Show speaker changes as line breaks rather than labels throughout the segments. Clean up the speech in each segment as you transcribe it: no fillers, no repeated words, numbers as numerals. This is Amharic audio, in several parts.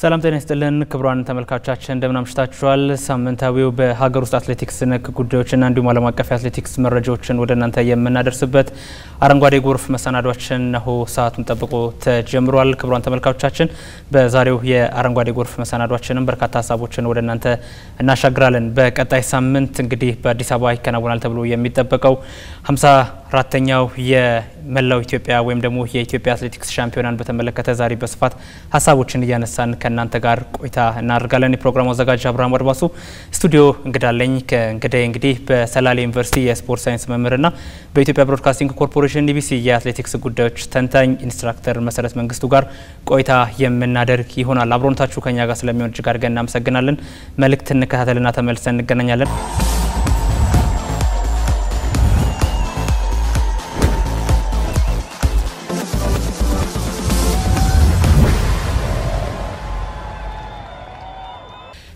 ሰላም ጤና ይስጥልን ክቡራን ተመልካቾቻችን እንደምን አምሽታችኋል። ሳምንታዊው በሀገር ውስጥ አትሌቲክስ ነክ ጉዳዮችና እንዲሁም ዓለም አቀፍ አትሌቲክስ መረጃዎችን ወደ እናንተ የምናደርስበት አረንጓዴ ጎርፍ መሰናዷችን ነው ሰዓቱን ጠብቆ ተጀምሯል። ክቡራን ተመልካቾቻችን በዛሬው የአረንጓዴ ጎርፍ መሰናዷችንን በርካታ ሀሳቦችን ወደ እናንተ እናሻግራለን። በቀጣይ ሳምንት እንግዲህ በአዲስ አበባ ይከናወናል ተብሎ የሚጠበቀው 54ኛው የመላው ኢትዮጵያ ወይም ደግሞ የኢትዮጵያ አትሌቲክስ ሻምፒዮናን በተመለከተ ዛሬ በስፋት ሀሳቦችን እያነሳን ከናንተ ጋር ቆይታ እናደርጋለን። የፕሮግራሙ አዘጋጅ አብርሃም ወድባሱ ስቱዲዮ እንግዳለኝ። ከእንግዳዬ እንግዲህ በሰላሌ ዩኒቨርሲቲ የስፖርት ሳይንስ መምህርና በኢትዮጵያ ብሮድካስቲንግ ኮርፖሬሽን ኢቢሲ የአትሌቲክስ ጉዳዮች ተንታኝ ኢንስትራክተር መሰረት መንግስቱ ጋር ቆይታ የምናደርግ ይሆናል። አብሮነታችሁ ከኛ ጋር ስለሚሆን እጅግ አድርገን እናመሰግናለን። መልእክት እንከታተልና ተመልሰን እንገናኛለን።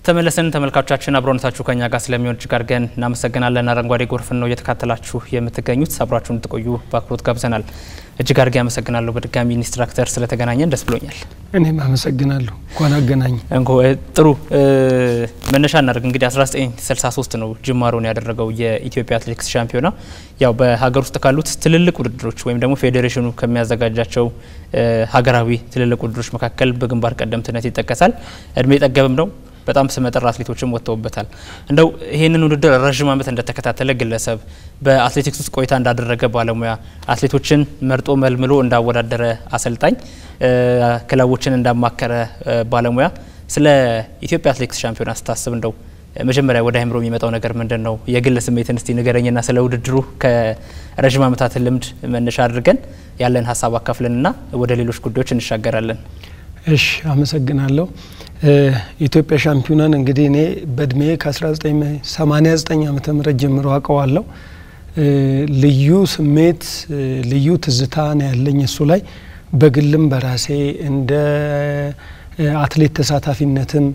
ተመለሰን ተመልካቾቻችን አብሮነታችሁ ከኛ ጋር ስለሚሆን እጅግ አድርገን እናመሰግናለን። አረንጓዴ ጎርፍ ነው እየተከታተላችሁ የምትገኙት። አብራችሁን እንድትቆዩ በአክብሮት ጋብዘናል። እጅግ አድርገን አመሰግናለሁ። በድጋሚ ኢንስትራክተር ስለተገናኘን ደስ ብሎኛል።
እኔም አመሰግናለሁ። እንኳን አገናኝ።
ጥሩ መነሻ እናድርግ። እንግዲህ 1963 ነው ጅማሮን ያደረገው የኢትዮጵያ አትሌቲክስ ሻምፒዮና። ያው በሀገር ውስጥ ካሉት ትልልቅ ውድድሮች ወይም ደግሞ ፌዴሬሽኑ ከሚያዘጋጃቸው ሀገራዊ ትልልቅ ውድድሮች መካከል በግንባር ቀደምትነት ይጠቀሳል። እድሜ ጠገብም ነው። በጣም ስመጥር አትሌቶችም ወጥተውበታል። እንደው ይሄንን ውድድር ረጅም ዓመት እንደተከታተለ ግለሰብ በአትሌቲክስ ውስጥ ቆይታ እንዳደረገ ባለሙያ አትሌቶችን መርጦ መልምሎ እንዳወዳደረ አሰልጣኝ ክለቦችን እንዳማከረ ባለሙያ ስለ ኢትዮጵያ አትሌቲክስ ሻምፒዮና ስታስብ እንደው መጀመሪያ ወደ አይምሮ የሚመጣው ነገር ምንድነው? የግል ስሜትን እስቲ ንገረኝና ስለ ውድድሩ ከረጅም ዓመታት ልምድ መነሻ አድርገን ያለን ሀሳብ አካፍለንና ወደ ሌሎች ጉዳዮች እንሻገራለን።
እሺ አመሰግናለሁ። ኢትዮጵያ ሻምፒዮናን እንግዲህ እኔ በእድሜ ከ1989 ዓመተ ምህረት ጀምሮ አውቀዋለሁ። ልዩ ስሜት ልዩ ትዝታ ነው ያለኝ እሱ ላይ በግልም በራሴ እንደ አትሌት ተሳታፊነትም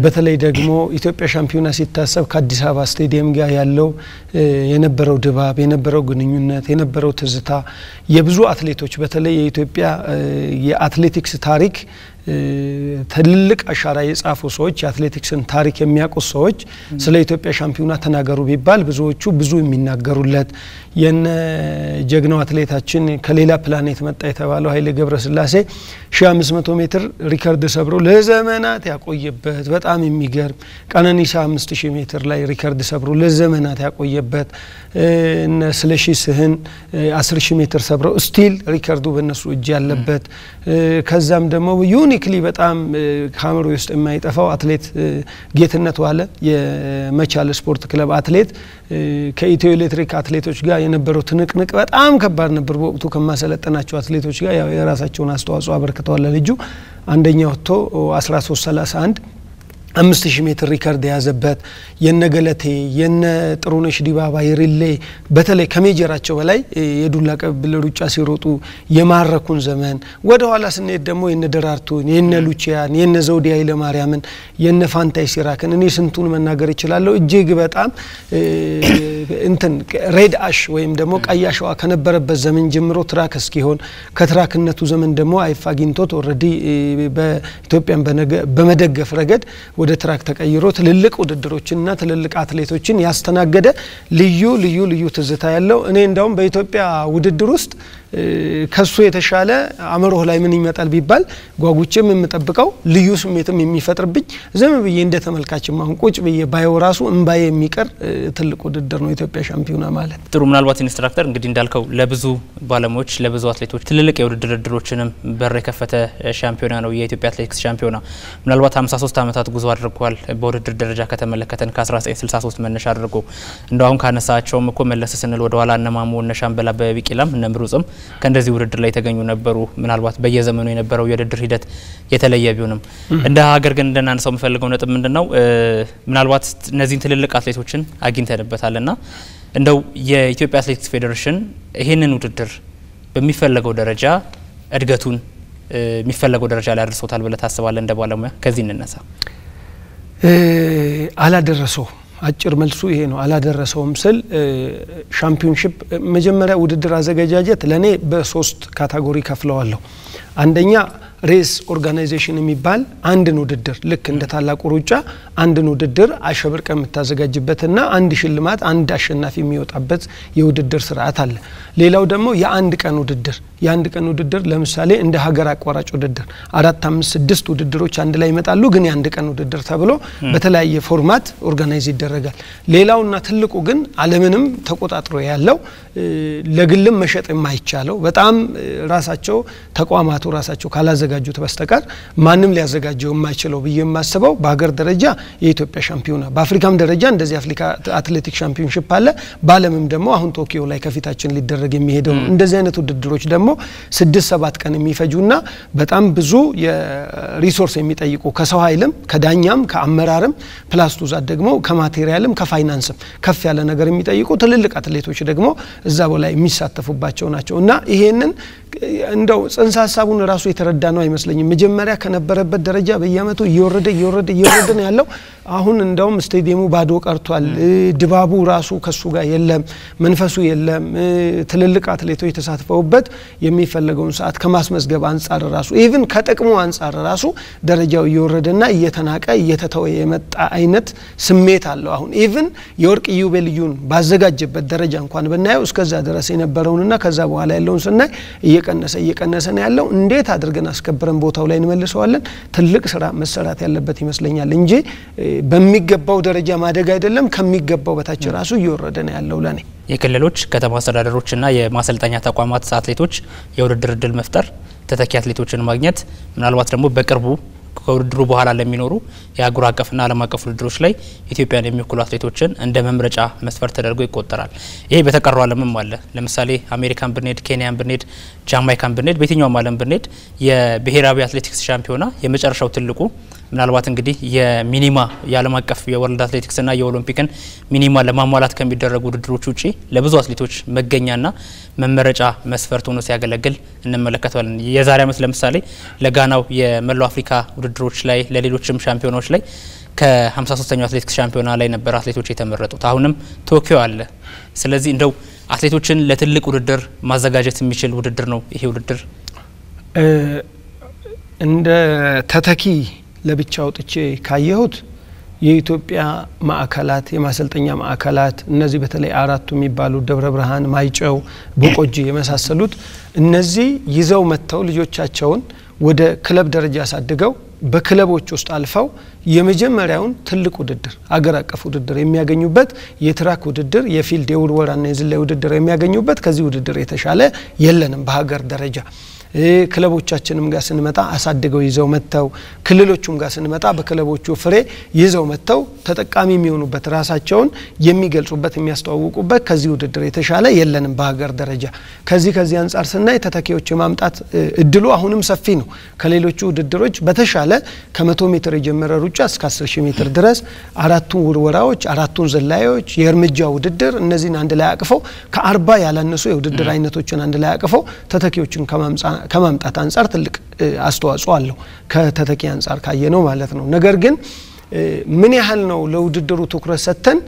በተለይ ደግሞ ኢትዮጵያ ሻምፒዮና ሲታሰብ ከአዲስ አበባ ስቴዲየም ጋር ያለው የነበረው ድባብ የነበረው ግንኙነት የነበረው ትዝታ የብዙ አትሌቶች በተለይ የኢትዮጵያ የአትሌቲክስ ታሪክ ትልልቅ አሻራ የጻፉ ሰዎች የአትሌቲክስን ታሪክ የሚያውቁ ሰዎች ስለ ኢትዮጵያ ሻምፒዮና ተናገሩ ቢባል ብዙዎቹ ብዙ የሚናገሩለት የነ ጀግናው አትሌታችን ከሌላ ፕላኔት መጣ የተባለው ኃይሌ ገብረስላሴ 1500 ሜትር ሪከርድ ሰብሮ ለዘመናት ያቆየበት በጣም የሚገርም ቀነኒሳ 5000 ሜትር ላይ ሪከርድ ሰብሮ ለዘመናት ያቆየበት እነ ስለሺ ስህን 10000 ሜትር ሰብሮ ስቲል ሪከርዱ በእነሱ እጅ ያለበት ከዛም ደግሞ ዩኒክሊ በጣም ካሜሮ ውስጥ የማይጠፋው አትሌት ጌትነት ዋለ የመቻል ስፖርት ክለብ አትሌት ከኢትዮ ኤሌክትሪክ አትሌቶች ጋር የነበረው ትንቅንቅ በጣም ከባድ ነበር። በወቅቱ ከማሰለጠናቸው አትሌቶች ጋር የራሳቸውን አስተዋጽኦ አበርክተዋል። ለልጁ አንደኛው ወጥቶ 13:31 5000 ሜትር ሪከርድ ያዘበት የነገለቴ የነ ጥሩነሽ ዲባባ የሪሌ በተለይ ከሜጀራቸው በላይ የዱላ ቀብል ሩጫ ሲሮጡ የማረኩን ዘመን ወደ ኋላ ስንሄድ ደግሞ የነ ደራርቱን የነ ሉቺያን የነ ዘውዲ ኃይለ ማርያምን የነ ፋንታይ ሲራክን እኔ ስንቱን መናገር ይችላል። እጅግ በጣም እንትን ሬድ አሽ ወይም ደግሞ ቀያሸዋ ከነበረበት ዘመን ጀምሮ ትራክ እስኪሆን ከትራክነቱ ዘመን ደግሞ አይፋጊንቶት ኦሬዲ በኢትዮጵያን በመደገፍ ረገድ ወደ ትራክ ተቀይሮ ትልልቅ ውድድሮችንና ትልልቅ አትሌቶችን ያስተናገደ ልዩ ትዝታ ያለው እኔ እንደውም በኢትዮጵያ ውድድር ውስጥ ከሱ የተሻለ አመሮህ ላይ ምን ይመጣል ቢባል ጓጉቼም የምጠብቀው ልዩ ስሜትም የሚፈጥርብኝ ዘመን ብዬ እንደ ተመልካችም አሁን ቁጭ ብዬ ባየው ራሱ እንባዬ የሚቀር ትልቅ ውድድር ነው ኢትዮጵያ ሻምፒዮና ማለት።
ጥሩ ምናልባት ኢንስትራክተር እንግዲህ እንዳልከው ለብዙ ባለሙያዎች ለብዙ አትሌቶች ትልልቅ የውድድር ድሮችንም በር የከፈተ ሻምፒዮና ነው የኢትዮጵያ አትሌቲክስ ሻምፒዮና። ምናልባት 53 ዓመታት ጉዞ አድርጓል። በውድድር ደረጃ ከተመለከተን ከ1963 መነሻ አድርጎ እንደው አሁን ካነሳቸውም እኮ መለስ ስንል ወደ ኋላ እነማሙ እነሻምበላ በቢቂላም እነምሩጽም ከእንደዚህ ውድድር ላይ የተገኙ ነበሩ። ምናልባት በየዘመኑ የነበረው የውድድር ሂደት የተለየ ቢሆንም እንደ ሀገር ግን እንደናንሰው የምፈልገው ነጥብ ምንድነው ምናልባት እነዚህን ትልልቅ አትሌቶችን አግኝተንበታልና እንደው የኢትዮጵያ አትሌቲክስ ፌዴሬሽን ይሄንን ውድድር በሚፈለገው ደረጃ እድገቱን የሚፈለገው ደረጃ ላይ አድርሶታል ብለ ታስባለህ? እንደ ባለሙያ ከዚህ እንነሳ።
አላደረሰው አጭር መልሱ ይሄ ነው። አላደረሰውም ስል ሻምፒዮንሺፕ መጀመሪያ ውድድር አዘጋጃጀት ለኔ በሶስት ካቴጎሪ ከፍለዋለሁ። አንደኛ ሬስ ኦርጋናይዜሽን የሚባል አንድን ውድድር ልክ እንደ ታላቁ ሩጫ አንድን ውድድር አሸብርቀ የምታዘጋጅበትና አንድ ሽልማት አንድ አሸናፊ የሚወጣበት የውድድር ስርዓት አለ። ሌላው ደግሞ የአንድ ቀን ውድድር ለምሳሌ እንደ ሀገር አቋራጭ ውድድር 4 5 6 ውድድሮች አንድ ላይ ይመጣሉ ግን የአንድ ቀን ውድድር ተብሎ በተለያየ ፎርማት ኦርጋናይዝ ይደረጋል። ሌላውና ትልቁ ግን ዓለምንም ተቆጣጥሮ ያለው ለግልም መሸጥ የማይቻለው በጣም ራሳቸው ተቋማቱ ራሳቸው ካላዘጋጁት በስተቀር ማንም ሊያዘጋጀው የማይችለው ብዬ የማስበው በሀገር ደረጃ የኢትዮጵያ ሻምፒዮና በአፍሪካም ደረጃ እንደዚህ አፍሪካ አትሌቲክ ሻምፒዮንሺፕ አለ። በዓለምም ደግሞ አሁን ቶኪዮ ላይ ከፊታችን ሊደረግ የሚሄደው እንደዚህ አይነት ውድድሮች ደግሞ 6-7 ቀን የሚፈጁና በጣም ብዙ የሪሶርስ የሚጠይቁ ከሰው ኃይልም ከዳኛም ከአመራርም ፕላስ ቱዛት ደግሞ ከማቴሪያልም ከፋይናንስም ከፍ ያለ ነገር የሚጠይቁ ትልልቅ አትሌቶች ደግሞ እዛው ላይ የሚሳተፉባቸው ናቸውና ይሄንን እንደው ጽንሰ ሐሳቡን ራሱ የተረዳ ነው አይመስለኝም። መጀመሪያ ከነበረበት ደረጃ በየአመቱ እየወረደ ነው ያለው። አሁን እንደውም ስቴዲየሙ ባዶ ቀርቷል። ድባቡ ራሱ ከሱ ጋር የለም፣ መንፈሱ የለም። ትልልቅ አትሌቶች ተሳትፈውበት የሚፈልገውን ሰዓት ከማስመዝገብ አንፃር ራሱ ኢቭን ከጥቅሙ አንፃር ራሱ ደረጃው እየወረደና እየተናቀ እየተተወ የመጣ አይነት ስሜት አለው። አሁን ኢቭን የወርቅ ኢዮቤልዩን ባዘጋጀበት ደረጃ እንኳን በእናየው እስከዛ ድረስ የነበረውንና ከዛ በኋላ ያለውን ስናይ እየቀነሰ ነው ያለው። እንዴት አድርገን አስከብረን ቦታው ላይ እንመልሰዋለን? ትልቅ ስራ መሰራት ያለበት ይመስለኛል እንጂ በሚገባው ደረጃ ማደግ አይደለም፣ ከሚገባው በታች ራሱ እየወረደ ነው ያለው። ለኔ
የክልሎች ከተማ አስተዳደሮችና የማሰልጠኛ ተቋማት አትሌቶች የውድድር እድል መፍጠር፣ ተተኪ አትሌቶችን ማግኘት ምናልባት ደግሞ በቅርቡ ከውድድሩ በኋላ ለሚኖሩ የአገር አቀፍና ዓለም አቀፍ ውድድሮች ላይ ኢትዮጵያን የሚወክሉ አትሌቶችን እንደ መምረጫ መስፈርት ተደርጎ ይቆጠራል። ይሄ በተቀረው ዓለምም አለ። ለምሳሌ አሜሪካን ብንሄድ፣ ኬንያን ብንሄድ፣ ጃማይካን ብንሄድ፣ በየትኛውም ዓለም ብንሄድ የብሔራዊ አትሌቲክስ ሻምፒዮና የመጨረሻው ትልቁ ምናልባት እንግዲህ የሚኒማ የዓለም አቀፍ የወርልድ አትሌቲክስና የኦሎምፒክን ሚኒማ ለማሟላት ከሚደረጉ ውድድሮች ውጪ ለብዙ አትሌቶች መገኛና መመረጫ መስፈርት ሆኖ ሲያገለግል እንመለከታለን። የዛሬ ዓመት ለምሳሌ ለጋናው የመላው አፍሪካ ውድድሮች ላይ ለሌሎችም ሻምፒዮናዎች ላይ ከ53ኛው አትሌቲክስ ሻምፒዮና ላይ ነበር አትሌቶች የተመረጡት። አሁንም ቶኪዮ አለ። ስለዚህ እንደው አትሌቶችን ለትልቅ ውድድር ማዘጋጀት የሚችል ውድድር ነው ይሄ ውድድር። እንደ
ተተኪ ለብቻው ጥቼ ካየሁት የኢትዮጵያ ማዕከላት የማሰልጠኛ ማዕከላት እነዚህ በተለይ አራቱ የሚባሉ ደብረ ብርሃን፣ ማይጨው፣ ቦቆጂ የመሳሰሉት እነዚህ ይዘው መተው ልጆቻቸውን ወደ ክለብ ደረጃ ያሳድገው በክለቦች ውስጥ አልፈው የመጀመሪያውን ትልቅ ውድድር አገር አቀፍ ውድድር የሚያገኙበት የትራክ ውድድር የፊልድ የውርወራና የዝላይ ውድድር የሚያገኙበት ከዚህ ውድድር የተሻለ የለንም በሀገር ደረጃ። ክለቦቻችንም ጋር ስንመጣ አሳድገው ይዘው መተው ክልሎቹም ጋር ስንመጣ በክለቦቹ ፍሬ ይዘው መተው ተጠቃሚ የሚሆኑበት ራሳቸውን የሚገልጹበት የሚያስተዋውቁበት ከዚህ ውድድር የተሻለ የለንም በሀገር ደረጃ። ከዚህ አንፃር ስናይ ተተኪዎች የማምጣት እድሉ አሁንም ሰፊ ነው። ከሌሎቹ ውድድሮች በተሻለ ከ100 ሜትር የጀመረ ሩጫ እስከ 10000 ሜትር ድረስ አራቱን ውርወራዎች፣ አራቱን ዘላዮች፣ የእርምጃ ውድድር እነዚህን አንድ ላይ አቅፈው ከ40 ያላነሱ የውድድር አይነቶችን አንድ ላይ አቅፈው ተተኪዎችን ከማምጣት አንፃር ትልቅ አስተዋጽኦ አለው ከተተኪ አንፃር ካየነው ማለት ነው። ነገር ግን ምን ያህል ነው ለውድድሩ ትኩረት ሰጥተን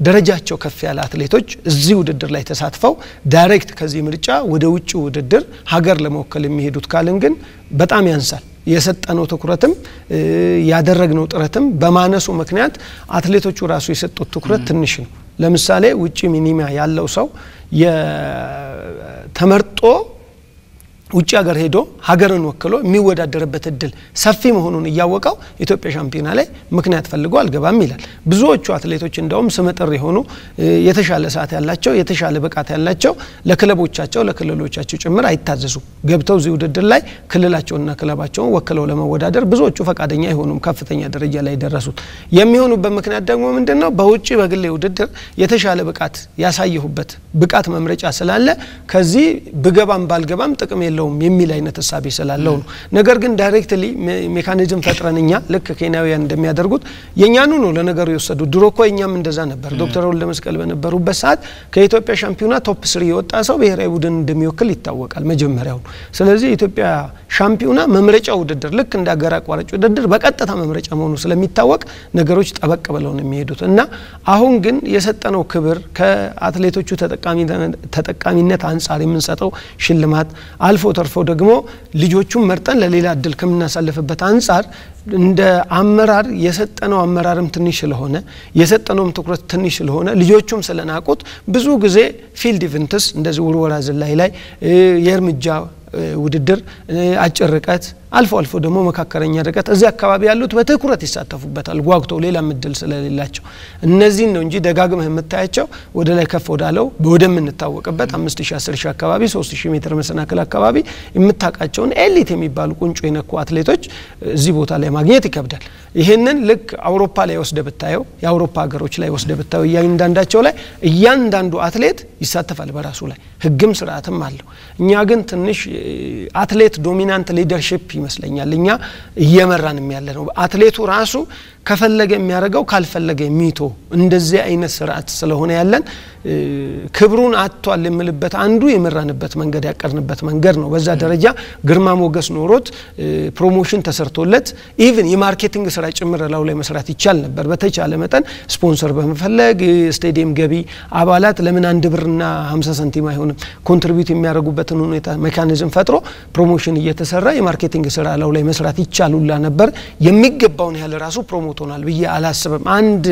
ደረጃቸው ከፍ ያለ አትሌቶች እዚህ ውድድር ላይ ተሳትፈው ዳይሬክት ከዚህ ምርጫ ወደ ውጭ ውድድር ሀገር ለመወከል የሚሄዱት ካልን ግን በጣም ያንሳል። የሰጠነው ትኩረትም ያደረግነው ጥረትም በማነሱ ምክንያት አትሌቶቹ ራሱ የሰጡት ትኩረት ትንሽ ነው። ለምሳሌ ውጪ ሚኒማ ያለው ሰው ተመርጦ ውጭ ሀገር ሄዶ ሀገርን ወክሎ የሚወዳደርበት እድል ሰፊ መሆኑን እያወቀው ኢትዮጵያ ሻምፒዮና ላይ ምክንያት ፈልጎ አልገባም ይላል። ብዙዎቹ አትሌቶች እንደውም ስመጥር የሆኑ የተሻለ ሰዓት ያላቸው የተሻለ ብቃት ያላቸው ለክለቦቻቸው ለክልሎቻቸው ጭምር አይታዘዙ ገብተው እዚህ ውድድር ላይ ክልላቸውና ክለባቸውን ወክለው ለመወዳደር ብዙዎቹ ፈቃደኛ አይሆኑም ከፍተኛ ደረጃ ላይ ደረሱት። የሚሆኑበት ምክንያት ደግሞ ምንድነው? በውጪ በግሌ ውድድር የተሻለ ብቃት ያሳየሁበት ብቃት መምረጫ ስላለ ከዚህ ብገባም ባልገባም ጥቅም የለውም የሚል አይነት ሐሳብ ይሰላለው ነው። ነገር ግን ዳይሬክትሊ ሜካኒዝም ፈጥረንኛ ልክ ኬንያውያን እንደሚያደርጉት የኛኑ ነው ለነገሩ የወሰዱ። ድሮኮ እኛም እንደዛ ነበር። ዶክተር ወልደ መስቀል በነበሩበት ሰዓት ከኢትዮጵያ ሻምፒዮና ቶፕ 3 የወጣ ሰው ብሔራዊ ቡድን እንደሚወክል ይታወቃል መጀመሪያው። ስለዚህ ኢትዮጵያ ሻምፒዮና መምረጫ ውድድር ልክ እንደ ሀገር አቋራጭ ውድድር በቀጥታ መምረጫ መሆኑ ስለሚታወቅ ነገሮች ጠበቅ ብለው ነው የሚሄዱት እና አሁን ግን የሰጠነው ክብር ከአትሌቶቹ ተጠቃሚነት አንፃር የምንሰጠው ሽልማት አልፎ ተርፎ ደግሞ ልጆቹን መርጠን ለሌላ እድል ከምናሳልፍበት አንፃር እንደ አመራር የሰጠነው አመራርም ትንሽ ስለሆነ የሰጠነውም ትኩረት ትንሽ ስለሆነ ልጆቹም ስለናቁት ብዙ ጊዜ ፊልድ ኢቨንትስ እንደዚህ ውርወራ ዝላይ ላይ የእርምጃ ውድድር አጭር ርቀት አልፎ አልፎ ደግሞ መካከለኛ ርቀት እዚህ አካባቢ ያሉት በትኩረት ይሳተፉበታል ጓግተው ሌላ ምድል ስለሌላቸው እነዚህ ነው እንጂ ደጋግመህ የምታያቸው ወደ ላይ ከፍ ወዳለው ወደምንታወቅበት 5000 10000 አካባቢ 3000 ሜትር መሰናክል አካባቢ የምታቃቸውን ኤሊት የሚባሉ ቁንጮ የነኩ አትሌቶች እዚህ ቦታ ላይ ማግኘት ይከብዳል ይሄንን ልክ አውሮፓ ላይ ወስደ ብታየው የአውሮፓ ሀገሮች ላይ ወስደ ብታየው እያንዳንዳቸው ላይ እያንዳንዱ አትሌት ይሳተፋል በራሱ ላይ ህግም ስርዓትም አለው እኛ ግን ትንሽ አትሌት ዶሚናንት ሊደርሺፕ ይመስለኛል እኛ እየመራንም ያለ ነው አትሌቱ ራሱ ከፈለገ የሚያረጋው ካልፈለገ የሚቶ እንደዚህ አይነት ስርዓት ስለሆነ ያለን ክብሩን አጥቷል የምልበት አንዱ የመራንበት መንገድ ያቀርንበት መንገድ ነው በዛ ደረጃ ግርማ ሞገስ ኖሮት ፕሮሞሽን ተሰርቶለት ኢቭን የማርኬቲንግ ስራ ጭምር ላው ላይ መስራት ይቻል ነበር በተቻለ መጠን ስፖንሰር በመፈለግ ስቴዲየም ገቢ አባላት ለምን 1 ብርና 50 ሳንቲም አይሆንም ኮንትሪቢዩት የሚያደርጉበትን ሁኔታ ሜካኒዝም ፈጥሮ ፕሮሞሽን እየተሰራ የማርኬቲንግ ስራ ላው ላይ መስራት ይቻሉላ ነበር የሚገባውን ያለ ራሱ ፕሮሞቶናል ብዬ አላስብም አንድ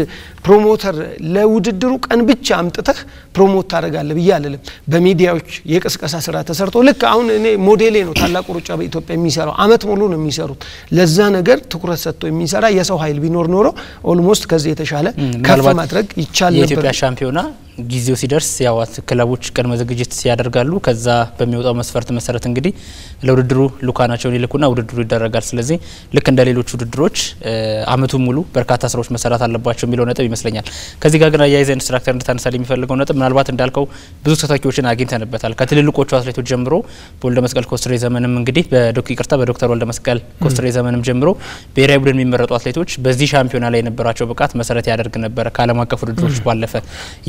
ፕሮሞተር ለውድድሩ ቀን ብቻ አምጥተህ ፕሮሞት ታረጋለ ብዬ አልልም በሚዲያዎች የቅስቀሳ ስራ ተሰርቶ ልክ አሁን እኔ ሞዴሌ ነው ታላቁ ሩጫ በኢትዮጵያ የሚሰራው አመት ሙሉ ነው የሚሰሩት ለዛ ነገር ትኩረት ሰጥቶ የሚሰራ የሰው ኃይል ቢኖር ኖሮ ኦልሞስት ከዚህ የተሻለ ከፍ ማድረግ ይቻል ነበር
የኢትዮጵያ ሻምፒዮና ጊዜው ሲደርስ ያው ክለቦች ቅድመ ዝግጅት ያደርጋሉ ከዛ በሚወጣው መስፈርት መሰረት እንግዲህ ለውድድሩ ሉካናቸውን ይልኩና ውድድሩ ይደረጋል ስለዚህ ልክ እንደ ሌሎች ውድድሮች አመቱን ሙሉ በርካታ ስራዎች መሰራት አለባቸው የሚለው ነጥብ ይመስለኛል ከዚህ ጋር ግን አያይዘ ኢንስትራክተር እንድታነሳል የሚፈልገው ነጥብ ምናልባት እንዳልከው ብዙ ተተኪዎችን አግኝተንበታል ከትልልቆቹ አትሌቶች ጀምሮ በወልደ መስቀል ኮስትሬ ዘመንም እንግዲህ በዶክተር ወልደ መስቀል ኮስትሬ ዘመንም ጀምሮ ብሔራዊ ቡድን የሚመረጡ አትሌቶች በዚህ ሻምፒዮና ላይ የነበራቸው ብቃት መሰረት ያደርግ ነበር ከዓለም አቀፍ ውድድሮች ባለፈ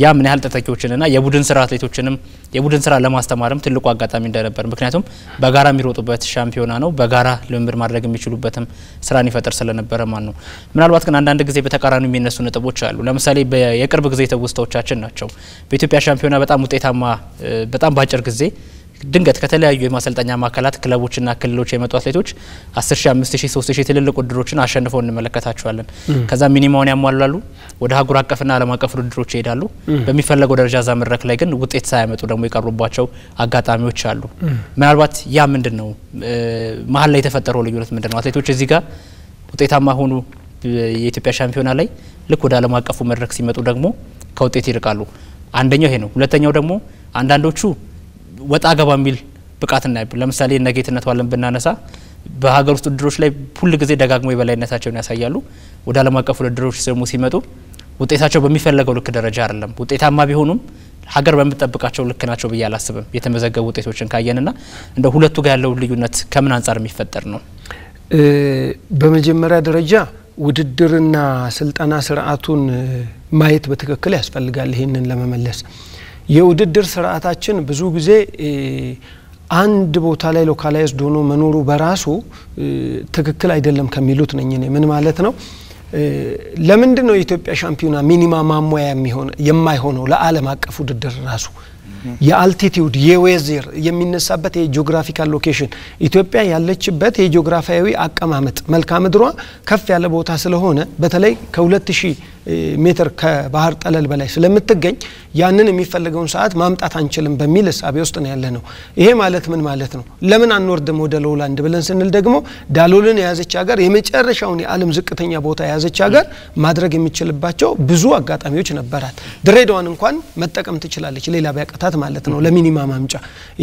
ያ ምን ያህል ተተኪዎችንና የቡድን ስራ አትሌቶችንም የቡድን ስራ ለማስተማርም ትልቁ አጋጣሚ እንደነበር ምክንያቱም በጋራ የሚሮጡበት ሻምፒዮና ነው በጋራ ልምምድ ማድረግ የሚችሉበትም ስራን ይፈጥር ስለነበረ ማለት ነው ምናልባት ግን አንዳንድ ጊዜ በተቃራኒው የሚነሱ ነጥቦች አሉ ለምሳሌ የቅርብ ጊዜ ተውስተዎቻችን ናቸው በኢትዮጵያ ሻምፒዮና በጣም ውጤታማ በጣም ባጭር ጊዜ ድንገት ከተለያዩ የማሰልጠኛ ማዕከላት ክለቦችና ክልሎች የመጡ አትሌቶች 10000 5000 3000 ትልልቅ ውድድሮችን አሸንፈው እንመለከታቸዋለን ከዛ ሚኒማውን ያሟላሉ ወደ ሀገር አቀፍና ዓለም አቀፍ ውድድሮች ይሄዳሉ በሚፈለገው ደረጃ ዛ መድረክ ላይ ግን ውጤት ሳያመጡ ደግሞ ይቀርቡባቸው አጋጣሚዎች አሉ ምናልባት ያ ምንድነው መሀል ላይ የተፈጠረው ልዩነት ምንድነው አትሌቶች እዚህ ጋር ውጤታማ ሆኑ የኢትዮጵያ ሻምፒዮና ላይ ልክ ወደ ዓለም አቀፉ መድረክ ሲመጡ ደግሞ ከውጤት ይርቃሉ አንደኛው ይሄ ነው ሁለተኛው ደግሞ አንዳንዶቹ ወጣ ገባ ሚል ብቃትና ለምሳሌ ነጌትነት ዋለን ብናነሳ በሀገር ውስጥ ውድድሮች ላይ ሁሉ ጊዜ ደጋግሞ የበላይነታቸውን ያሳያሉ ወደ ዓለም አቀፍ ውድድሮች ሲመጡ ውጤታቸው በሚፈለገው ልክ ደረጃ አይደለም ውጤታማ ቢሆኑም ሀገር በመጠበቃቸው ልክ ናቸው ብዬ አላስብም የተመዘገቡ ውጤቶችን ካየንና እንደ ሁለቱ ጋር ያለው ልዩነት ከምን አንፃር የሚፈጠር ነው
በመጀመሪያ ደረጃ ውድድርና ስልጣና ስርዓቱን ማየት በትክክል ያስፈልጋል ይሄንን ለመመለስ የውድድር ስርዓታችን ብዙ ጊዜ አንድ ቦታ ላይ ሎካላይዝድ ሆኖ መኖሩ በራሱ ትክክል አይደለም ከሚሉት ነኝ እኔ ምን ማለት ነው ለምንድን ነው የኢትዮጵያ ሻምፒዮና ሚኒማም ማሟያ የማይሆነው ለዓለም አቀፍ ውድድር ራሱ የአልቲቲዩድ የዌዘር የሚነሳበት የጂኦግራፊካል ሎኬሽን ኢትዮጵያ ያለችበት የጂኦግራፊያዊ አቀማመጥ መልክዓ ምድሯ ከፍ ያለ ቦታ ስለሆነ በተለይ ከ2000 ሜትር ከባህር ጠለል በላይ ስለምትገኝ ያንን የሚፈልገውን ሰዓት ማምጣት አንችልም በሚል ሐሳብ ውስጥ ነው ያለነው ይሄ ማለት ምን ማለት ነው ለምን አንወርድም ወደ ሎላንድ ብለን ስንል ደግሞ ዳሎልን የያዘች ሀገር የመጨረሻውን የዓለም ዝቅተኛ ቦታ የያዘች ሀገር ማድረግ የሚችልባቸው ብዙ አጋጣሚዎች ነበራት ድሬዳዋን እንኳን መጠቀም ትችላለች ሌላ ቢያቀታት ማለት ነው ለሚኒማም ማምጫ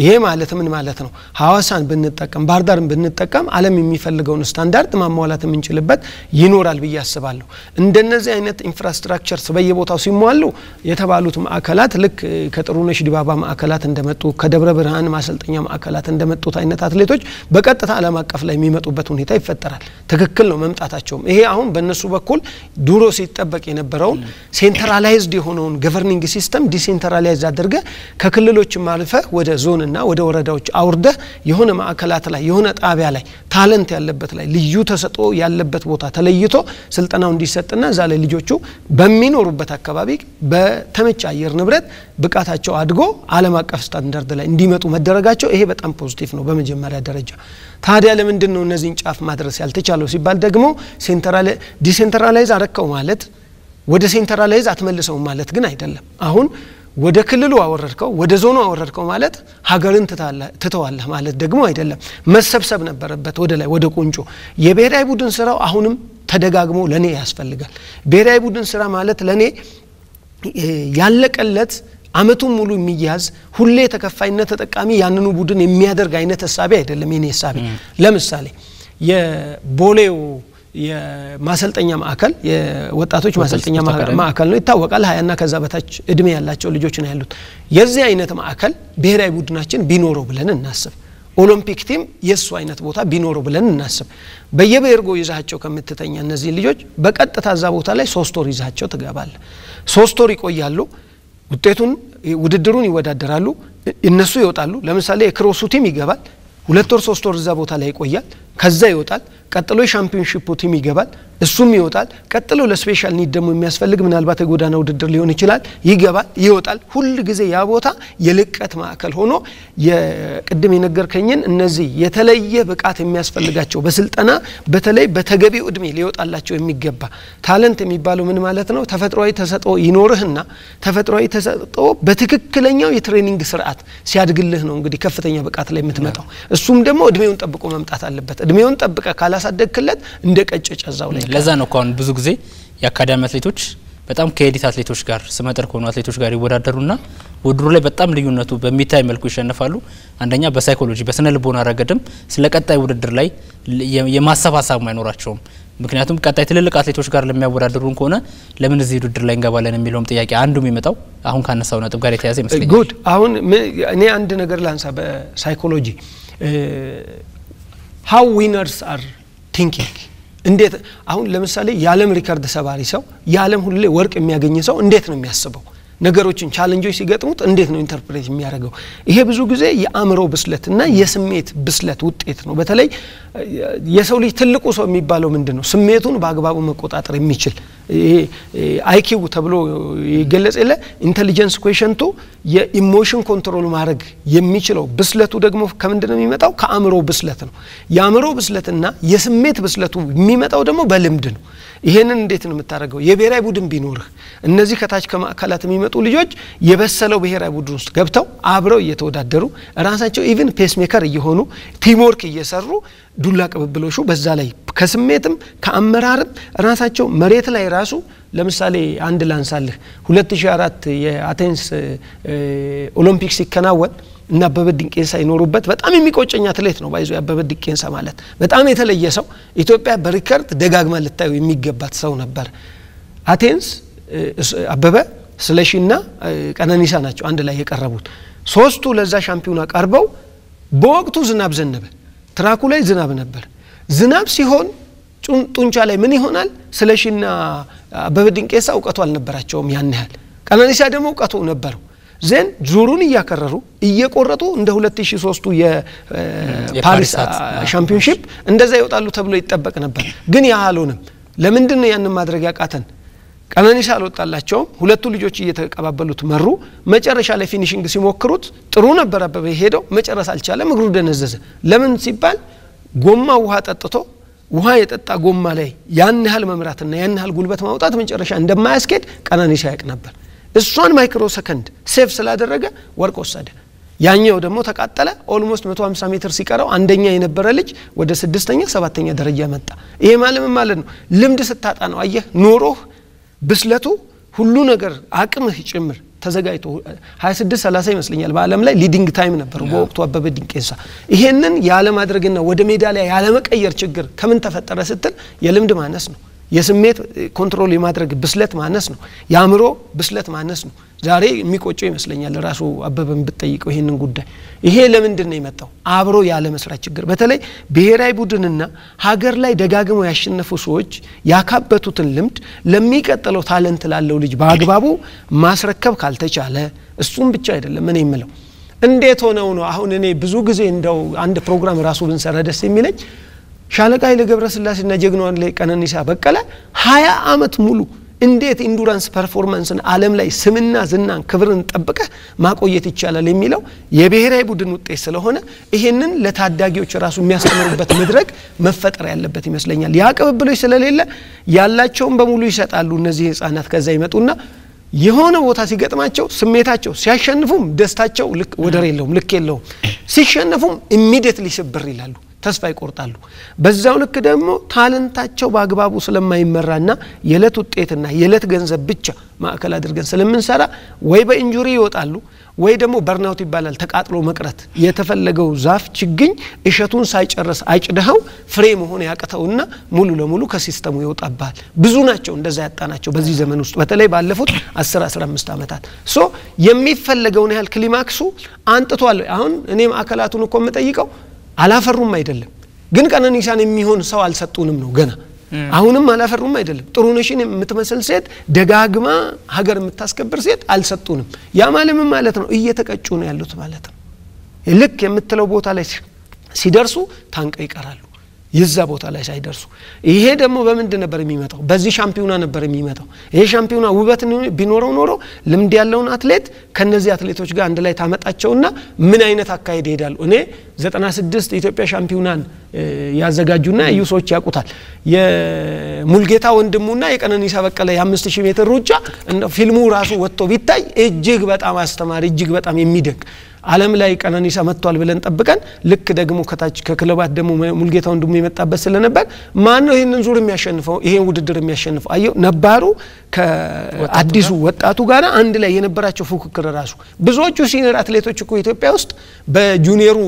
ይሄ ማለት ምን ማለት ነው ሐዋሳን ብንጠቀም ባህርዳርን ብንጠቀም ዓለም የሚፈልገውን ስታንዳርድ ማሟላት የምንችልበት ይኖራል ብዬ አስባለሁ እንደነዚህ አይነት ኢንፍራስትራክቸርስ በየቦታው ሲሟሉ የተባሉት ማዕከላት ልክ ከጥሩነሽ ዲባባ ማዕከላት እንደመጡ ከደብረ ብርሃን ማሰልጠኛ ማዕከላት እንደመጡት አይነት አትሌቶች በቀጥታ ዓለም አቀፍ ላይ የሚመጡበት ሁኔታ ይፈጠራል ትክክል ነው መምጣታቸው ይሄ አሁን በእነሱ በኩል ዱሮ ሲጠበቅ የነበረውን ሴንትራላይዝድ የሆነውን ገቨርኒንግ ሲስተም ዲሴንትራላይዝ አድርገ ከክልሎችም አልፈ ወደ ዞንና ወደ ወረዳዎች አውርደ የሆነ ማዕከላት ላይ የሆነ ጣቢያ ላይ ታለንት ያለበት ላይ ልዩ ተሰጥኦ ያለበት ቦታ ተለይቶ ስልጠናው እንዲሰጥና እዛ ላይ ልጆቹ በሚኖሩበት አካባቢ በተመቻ አየር ንብረት ብቃታቸው አድጎ ዓለም አቀፍ ስታንዳርድ ላይ እንዲመጡ መደረጋቸው ይሄ በጣም ፖዚቲቭ ነው በመጀመሪያ ደረጃ ታዲያ ለምንድን ነው እነዚህን ጫፍ ማድረስ ያልተቻለው ሲባል ደግሞ ዲሴንትራላይዝ አረከው ማለት ወደ ሴንትራላይዝ አትመልሰው ማለት ግን አይደለም አሁን ወደ ክልሉ አወረድከው ወደ ዞኑ አወረድከው ማለት ሀገርን ትተዋለህ ማለት ደግሞ አይደለም መሰብሰብ ነበረበት ወደ ላይ ወደ ቁንጮ የብሔራዊ ቡድን ስራው አሁንም ተደጋግሞ ለኔ ያስፈልጋል ብሔራዊ ቡድን ስራ ማለት ለኔ ያለቀለት አመቱን ሙሉ የሚያዝ ሁሌ ተከፋይነት ተጠቃሚ ያንኑ ቡድን የሚያደርግ አይነት ሐሳብ አይደለም የኔ ሐሳብ ለምሳሌ የቦሌው የማሰልጠኛ ማዕከል የወጣቶች ማሰልጠኛ ማዕከል ነው ይታወቃል 20 እና ከዛ በታች እድሜ ያላቸው ልጆች ነው ያሉት የዚህ አይነት ማዕከል ብሔራዊ ቡድናችን ቢኖረው ብለን እናስብ ኦሎምፒክ ቲም የሱ አይነት ቦታ ቢኖረው ብለን እናስብ በየበርጎ ይዛቸው ከምትተኛ እነዚህ ልጆች በቀጥታ ዛ ቦታ ላይ 3 ወር ይዛቸው ተጋባለ 3 ወር ይቆያሉ ውጤቱን ውድድሩን ይወዳደራሉ እነሱ ይወጣሉ ለምሳሌ የክሮሱ ቲም ይገባል 2 ወር 3 ወር ዛ ቦታ ላይ ይቆያል ከዛ ይወጣል ቀጥሎ የሻምፒዮንሺፕ ቲም ይገባል እሱም ይወጣል ቀጥሎ ለስፔሻል ኒድ ደግሞ የሚያስፈልግ ምናልባት የጎዳና ውድድር ሊሆን ይችላል ይገባል ይወጣል ሁሉ ጊዜ ያ ቦታ የልቀት ማዕከል ሆኖ የቅድም የነገርከኝን እነዚህ የተለየ ብቃት የሚያስፈልጋቸው በስልጠና በተለይ በተገቢው እድሜ ሊወጣላቸው የሚገባ ታለንት የሚባለው ምን ማለት ነው ተፈጥሯዊ ተሰጥኦ ይኖርህና ተፈጥሯዊ ተሰጥኦ በትክክለኛው የትሬኒንግ ስርዓት ሲያድግልህ ነው እንግዲህ ከፍተኛ ብቃት ላይ የምትመጣው እሱም ደግሞ እድሜውን ጠብቆ መምጣት አለበት እድሜውን ጠብቀ ካላሳደግክለት እንደ ቀጨጨዛው ላይ
ለዛ ነው እንኳን ብዙ ጊዜ የአካዳሚ አትሌቶች በጣም ከኤሊት አትሌቶች ጋር ስመጥር ከሆኑ አትሌቶች ጋር ይወዳደሩና ውድድሩ ላይ በጣም ልዩነቱ በሚታይ መልኩ ይሸነፋሉ አንደኛ በሳይኮሎጂ በስነ ልቦና ረገድም ስለ ቀጣይ ውድድር ላይ የማሰባሰብ ማይኖራቸውም ምክንያቱም ቀጣይ ትልልቅ አትሌቶች ጋር ለሚያወዳደሩን ከሆነ ለምን እዚህ ውድድር ላይ እንገባለን የሚለውም ጥያቄ አንዱ የሚመጣው አሁን ካነሳው ነጥብ ጋር የተያዘ ይመስለኛል
ጉድ አሁን እኔ አንድ ነገር ላንሳ በሳይኮሎጂ how winners are thinking እንዴት አሁን ለምሳሌ የዓለም ሪከርድ ሰባሪ ሰው የዓለም ሁሉ ወርቅ የሚያገኝ ሰው እንዴት ነው የሚያስበው ነገሮችን ቻሌንጆች ሲገጥሙት እንዴት ነው ኢንተርፕሬት የሚያደርገው ይሄ ብዙ ጊዜ የአእምሮ ብስለትና የስሜት ብስለት ውጤት ነው በተለይ የሰው ልጅ ትልቁ ሰው የሚባለው ምንድነው ስሜቱን በአግባቡ መቆጣጠር የሚችል አይኪው ተብሎ ይገለጽ ኢንተሊጀንስ ኩዌሽንቱ የኢሞሽን ኮንትሮል ማድረግ የሚችለው ብስለቱ ደግሞ ከምንድነው የሚመጣው ከአእምሮ ብስለት ነው የአእምሮ ብስለትና የስሜት ብስለቱ የሚመጣው ደግሞ በልምድ ነው ይሄንን እንዴት ነው የምታደርገው የብሔራዊ ቡድን ቢኖርህ እነዚህ ከታች ከማዕከላት የሚመጡ ልጆች የበሰለው ብሔራዊ ቡድን ውስጥ ገብተው አብረው እየተወዳደሩ ራሳቸው ኢቭን ፔስ ሜከር እየሆኑ ቲም ወርክ እየሰሩ ዱላ ቅብብሎሹ በዛ ላይ ከስሜትም ከአመራርም ራሳቸው መሬት ላይ ራሱ ለምሳሌ አንድ ላንሳልህ 2004 የአቴንስ ኦሎምፒክስ ሲከናወን እና አበበ ዲንቄንሳ ይኖሩበት በጣም የሚቆጨኛ አትሌት ነው ባይዞ አበበ ዲንቄንሳ ማለት በጣም የተለየ ሰው ኢትዮጵያ በሪከርድ ደጋግማ ልታዩ የሚገባት ሰው ነበር አቴንስ አበበ ስለሺና ቀነኒሳ ናቸው አንድ ላይ የቀረቡት ሶስቱ ለዛ ሻምፒዮና ቀርበው በወቅቱ ዝናብ ዘነበ ትራኩ ላይ ዝናብ ነበር ዝናብ ሲሆን ጡንቻ ላይ ምን ይሆናል ስለሺና አበበ ዲንቄንሳ ዕውቀቱ አልነበራቸውም ያን ያህል ቀነኒሳ ደግሞ ዕውቀቱ ነበረው ዘን ዙሩን እያከረሩ እየቆረጡ እንደ 2003 የፓሪስ ሻምፒዮንሺፕ እንደዛ ይወጣሉ ተብሎ ይጠበቅ ነበር ግን ያ አልሆነም ለምንድን ነው ያን ማድረግ ያቃተን ቀነኒሳ አልወጣላቸው ሁለቱ ልጆች እየተቀባበሉት መሩ መጨረሻ ላይ ፊኒሺንግ ሲሞክሩት ጥሩ ነበር አበበ ሄደው መጨረስ አልቻለም እግሩ ደነዘዘ ለምን ሲባል ጎማ ውሃ ጠጥቶ ውሃ የጠጣ ጎማ ላይ ያን ያህል መምራትና ያን ያህል ጉልበት ማውጣት መጨረሻ እንደማያስኬድ ቀነኒሳ ያቅ ነበር እሷን ማይክሮ ሰከንድ ሴፍ ስላደረገ ወርቅ ወሰደ ያኛው ደግሞ ተቃጠለ ኦልሞስት 150 ሜትር ሲቀረው አንደኛ የነበረ ልጅ ወደ 6ኛ 7ኛ ደረጃ መጣ ይሄ ማለት ነው ልምድ ስታጣ ነው አየህ ኖሮህ ብስለቱ ሁሉ ነገር አቅምህ ጭምር ተዘጋይቶ 26 30 ይመስልኛል በአለም ላይ ሊዲንግ ታይም ነበር በወቅቱ አበበ ዲንቄንሳ ይሄንን ያለ ማድረግና ወደ ሜዳሊያ ያለ መቀየር ችግር ከምን ተፈጠረ ስትል የልምድ ማነስ ነው የስሜት ኮንትሮል የማድረግ ብስለት ማነስ ነው ያምሮ ብስለት ማነስ ነው ዛሬ የሚቆጨው ይመስለኛል ራሱ አበበን ብትጠይቀው ይሄንን ጉዳይ ይሄ ለምንድን ነው የመጣው አብሮ ያለ መስራት ችግር በተለይ ብሔራዊ ቡድንና ሀገር ላይ ደጋግመው ያሸነፉ ሰዎች ያካበቱትን ልምድ ለሚቀጥለው ታለንት ላለው ልጅ በአግባቡ ማስረከብ ካልተቻለ እሱም ብቻ አይደለም እኔ የምለው እንዴት ሆነው ነው አሁን እኔ ብዙ ጊዜ እንደው አንድ ፕሮግራም ራሱ ብንሰራ ደስ የሚለኝ ሻለቃ ኃይለ ገብረስላሴና ጀግናዋን ላይ ቀነኒሳ በቀለ 20 አመት ሙሉ እንዴት ኢንዱራንስ ፐርፎርማንስን ዓለም ላይ ስምና ዝናን ክብርን ጠብቀ ማቆየት ይቻላል የሚለው የብሔራዊ ቡድን ውጤት ስለሆነ ይሄንን ለታዳጊዎች ራሱ የሚያስተምሩበት መድረክ መፈጠር ያለበት ይመስለኛል ያቀበብሎች ስለሌለ ያላቸውን በሙሉ ይሰጣሉ እነዚህ ህፃናት ከዛ ይመጡና የሆነ ቦታ ሲገጥማቸው ስሜታቸው ሲያሸንፉም ደስታቸው ልክ ወደር የለውም ልክ የለውም ሲሸነፉም ኢሚዲየትሊ ስብር ይላሉ ተስፋ ይቆርጣሉ በዛው ልክ ደግሞ ታለንታቸው በአግባቡ ስለማይመራና የለት ውጤትና የለት ገንዘብ ብቻ ማዕከል አድርገን ስለምንሰራ ወይ በኢንጁሪ ይወጣሉ ወይ ደግሞ በርናውት ይባላል ተቃጥሎ መቅረት የተፈለገው ዛፍ ችግኝ እሸቱን ሳይጨርስ አይጭደው ፍሬ መሆን ያቀተውና ሙሉ ለሙሉ ከሲስተሙ ይወጣባል ብዙ ናቸው እንደዛ ያጣናቸው በዚህ ዘመን ውስጥ በተለይ ባለፉት 10-15 አመታት ሶ የሚፈለገውን ያህል ክሊማክሱ አንጥቷል አሁን እኔም አከላቱን እኮ መጠይቀው አላፈሩም አይደለም ግን ቀነኒሳን የሚሆን ሰው አልሰጡንም ነው ገና አሁንም አላፈሩም አይደለም ጥሩነሽን የምትመስል ሴት ደጋግማ ሀገር የምታስከብር ሴት አልሰጡንም ያ ማለት ነው እየተቀጩ ነው ያሉት ማለት ነው ልክ የምትለው ቦታ ላይ ሲደርሱ ታንቀው ይቀራሉ ይዛ ቦታ ላይ ሳይደርሱ ይሄ ደግሞ በመንድ ነበር የሚመጣው በዚህ ሻምፒዮና ነበር የሚመጣው ይሄ ሻምፒዮና ውበት ቢኖረው ኖሮ ልምድ ያለውን አትሌት ከነዚህ አትሌቶች ጋር አንድ ላይ ታመጣቸውና ምን አይነት አካሄድ ይሄዳሉ እኔ 96 ኢትዮጵያ ሻምፒዮናን ያዘጋጁና ዩሶች ያቁታል የሙልጌታ ወንድሙና የቀነኒሳ በቀለ የ5000 ሜትር ሩጫ እንደ ፊልሙ ራሱ ወጥቶ ቢታይ እጅግ በጣም አስተማሪ እጅግ በጣም የሚደንቅ ዓለም ላይ ቀነኒሳ መጥቷል ብለን ጠብቀን ልክ ደግሞ ከታች ከክለባት ደግሞ ሙልጌታ ወንድሙ የመጣበት ስለነበር ማን ነው ይሄንን ዙር የሚያሸንፈው ይሄን ውድድር የሚያሸንፈው አየው ነባሩ ከአዲሱ ወጣቱ ጋር አንድ ላይ የነበራቸው ፉክክር ራሱ ብዙዎቹ ሲኒየር አትሌቶች እኮ ኢትዮጵያ ውስጥ በጁኒየሩ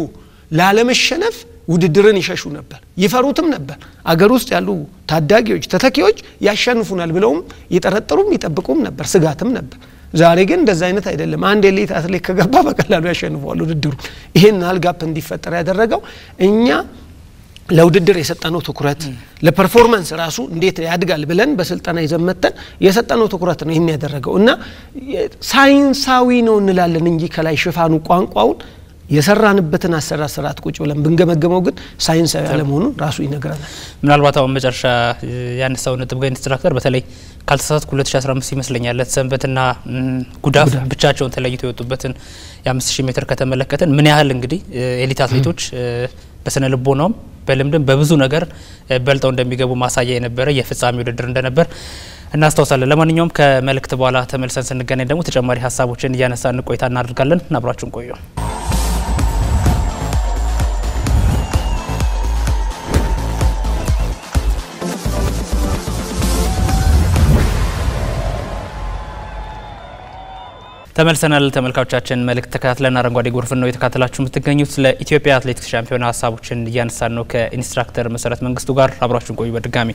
ላለመሸነፍ ውድድርን ይሸሹ ነበር ይፈሩትም ነበር አገር ውስጥ ያሉ ታዳጊዎች ተተኪዎች ያሸንፉናል ብለውም ይጠረጥሩም ይጠብቁም ነበር ስጋትም ነበር ዛሬ ግን እንደዛ አይነት አይደለም አንድ ኤሊት አትሌት ከገባ በቀላሉ ያሸንፋሉ ውድድሩ ይሄን አልጋፕ እንዲፈጠር ያደረገው እኛ ለውድድር የሰጠነው ትኩረት ለፐርፎርማንስ ራሱ እንዴት ያድጋል ብለን በስልጣና ይዘመተን የሰጠነው ትኩረት ነው ይሄን ያደረገው እና ሳይንሳዊ ነው እንላለን እንጂ ከላይ ሽፋኑ ቋንቋውን የሰራንበትን አሰራራት ቁጭ ብለን ብንገመገመው ግን ሳይንሳዊ ያለመሆኑን ራሱ ይነግራናል
ምናልባት አሁን መጨረሻ ያነሳው ነጥብ ጋር ኢንስትራክተር በተለይ ካልተሳሳትኩ 2015 ይመስለኛል ለሰንበትና ጉዳፍ ብቻቸውን ተለይተው የወጡበትን የ5000 ሜትር ከተመለከተን ምን ያህል እንግዲህ ኤሊት አትሌቶች በስነ ልቦናውም በልምድም በብዙ ነገር በልጠው እንደሚገቡ ማሳያ የነበረ የፍጻሜ ውድድር እንደነበር እናስተዋውሳለን ለማንኛውም ከመልእክት በኋላ ተመልሰን ስንገናኝ ደግሞ ተጨማሪ ሀሳቦችን እያነሳን ቆይታ እናደርጋለን አብራችሁን ቆዩ ተመልሰናል ተመልካቾቻችን መልእክት ተከታትለን አረንጓዴ ጎርፍ ነው የተከታተላችሁ የምትገኙት ለኢትዮጵያ አትሌቲክስ ሻምፒዮና ሀሳቦችን እያነሳን ነው ከኢንስትራክተር መሰረት መንግስቱ ጋር አብራችሁን ቆዩ በድጋሚ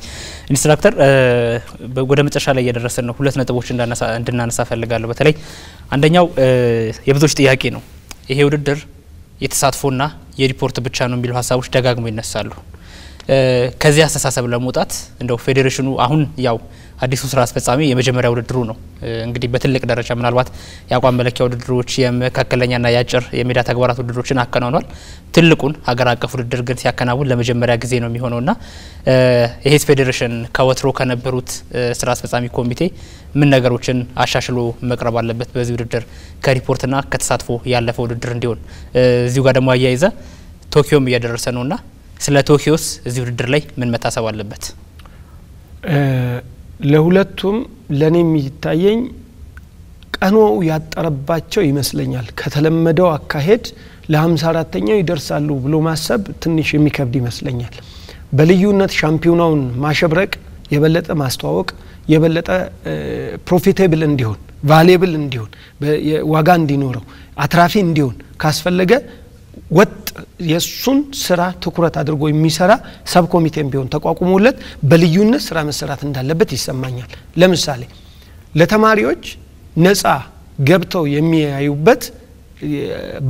ኢንስትራክተር ወደ መጨረሻ ላይ እየደረሰን ነው ሁለት ነጥቦች እንድናነሳ ፈልጋለሁ በተለይ አንደኛው የብዙዎች ጥያቄ ነው ይሄ ውድድር የተሳትፎና የሪፖርት ብቻ ነው የሚሉ ሀሳቦች ደጋግሞ ይነሳሉ ከዚህ አስተሳሰብ ለመውጣት እንደው ፌዴሬሽኑ አሁን ያው አዲሱ ስራ አስፈጻሚ የመጀመሪያ ውድድሩ ነው እንግዲህ በትልቅ ደረጃ ምናልባት ያቋም መለኪያ ውድድሮች የመካከለኛና ያጭር የሜዳ ተግባራት ውድድሮችን አከናውኗል ትልቁን ሀገር አቀፍ ውድድር ግን ሲያከናውን ለመጀመሪያ ጊዜ ነው የሚሆነውና ይሄ ፌዴሬሽን ከወትሮ ከነበሩት ስራ አስፈጻሚ ኮሚቴ ምን ነገሮችን አሻሽሎ መቅረብ አለበት በዚህ ውድድር ከሪፖርትና ከተሳትፎ ያለፈ ውድድር እንዲሆን እዚሁ ጋር ደግሞ አያይዘ ቶኪዮም እያደረሰ ነውና ስለ ቶኪዮስ እዚህ ውድድር ላይ ምን መታሰብ አለበት ለሁለቱም ለኔ የሚታየኝ ቀኑ ያጠረባቸው ይመስለኛል ከተለመደው አካሄድ ለ54ኛው ይደርሳሉ ብሎ ማሰብ ትንሽ የሚከብድ ይመስለኛል በልዩነት ሻምፒዮናውን ማሸብረቅ የበለጠ ማስተዋወቅ የበለጠ ፕሮፊቴብል እንዲሆን ቫልዩብል እንዲሆን ዋጋ እንዲኖረው አትራፊ እንዲሆን ካስፈለገ ወጥ
የሱን ስራ ትኩረት አድርጎ የሚሰራ ሰብ ኮሚቴም ቢሆን ተቋቁሞለት በልዩነት ስራ መሰራት እንዳለበት ይሰማኛል። ለምሳሌ ለተማሪዎች ነፃ ገብተው የሚያዩበት